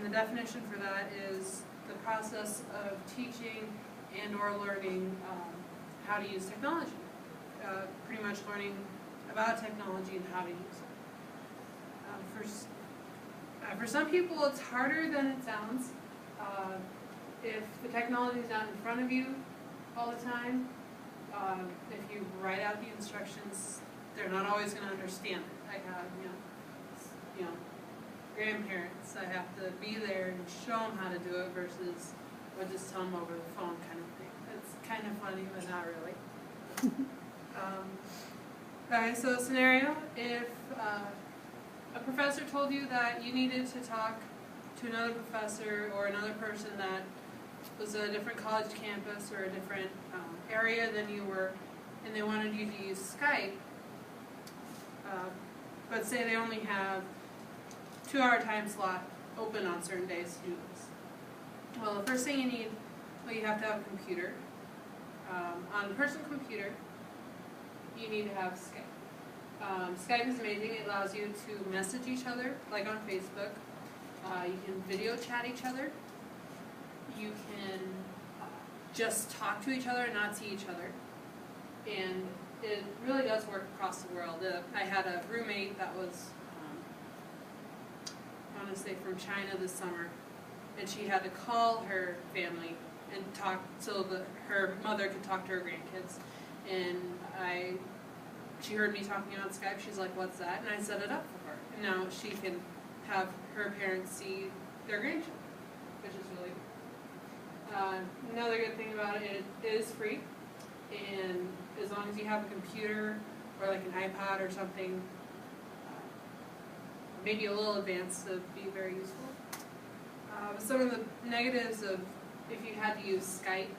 And the definition for that is the process of teaching and or learning how to use technology. Pretty much learning about technology and how to use it. For some people, it's harder than it sounds. If the technology is not in front of you all the time, if you write out the instructions, they're not always going to understand it. I have, grandparents. I have to be there and show them how to do it versus or just tell them over the phone kind of thing. It's kind of funny, but not really. Okay, so scenario, if a professor told you that you needed to talk to another professor or another person that was a different college campus or a different area than you were, and they wanted you to use Skype, but say they only have 2-hour time slot open on certain days to do this. Well, the first thing you need, you have to have a computer. On a personal computer, you need to have Skype. Skype is amazing. It allows you to message each other, like on Facebook. You can video chat each other. You can just talk to each other and not see each other. And it really does work across the world. I had a roommate that was, I want to say from China this summer, and she had to call her family and talk so that her mother could talk to her grandkids. And she heard me talking on Skype. She's like, "What's that?" And I set it up for her. And now she can have her parents see their grandchildren, which is really good. Another good thing about it, it is free. And as long as you have a computer or like an iPod or something, maybe a little advanced, to be very useful. Some of the negatives of if you had to use Skype,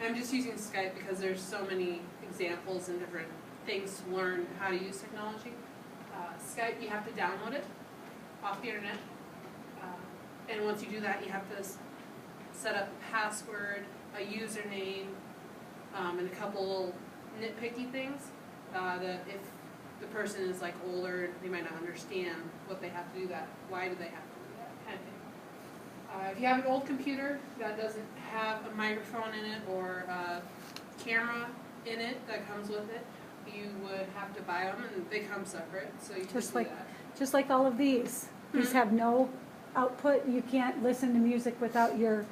I'm just using Skype because there's so many examples and different things to learn how to use technology. Skype, you have to download it off the internet, and once you do that, you have to set up a password, a username, and a couple nitpicky things that if the person is like older, they might not understand what they have to do that. Why do they have to do that kind of thing. If you have an old computer that doesn't have a microphone in it or a camera in it that comes with it, you would have to buy them, and they come separate, so you can do that. Just like all of these. These have no output. You can't listen to music without your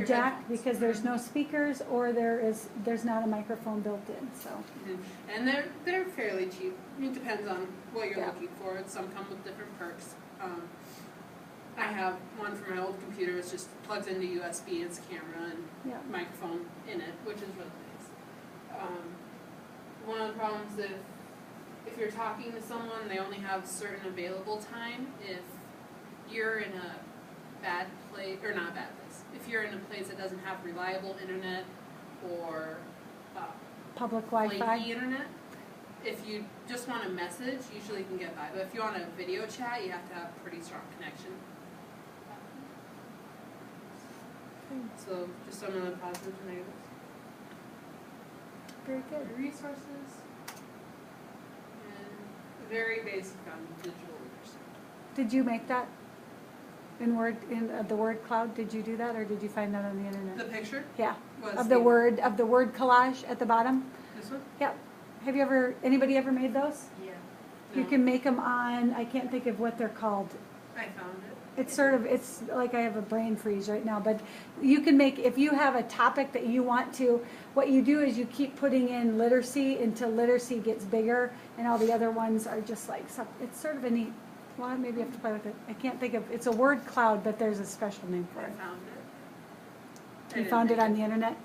jack because there's no speakers or there's not a microphone built in. So. And they're fairly cheap. It depends on what you're looking for. Some come with different perks. I have one for my old computer. It's just plugs into USB. It's a camera and microphone in it, which is really nice. One of the problems if you're talking to someone, they only have certain available time. If you're in a bad place, or not a bad place, if you're in a place that doesn't have reliable internet or public Wi-Fi, flaky internet, if you just want a message, usually you can get by. But if you want a video chat, you have to have a pretty strong connection. So just some of the positives and negatives. Very good. Resources and very basic on digital literacy. Did you make that in Word the word cloud? Did you do that, or did you find that on the internet? The picture? Yeah. Of the word collage at the bottom. This one? Yep. Have you anybody ever made those? Yeah. You can make them on. I can't think of what they're called. I found it. It's like I have a brain freeze right now, but you can make, if you have a topic that you want to, what you do is you keep putting in literacy until literacy gets bigger, and all the other ones are just like, it's sort of a neat, well, maybe you have to play with it. I can't think of, it's a word cloud, but there's a special name for it. I found it. You found it on the internet?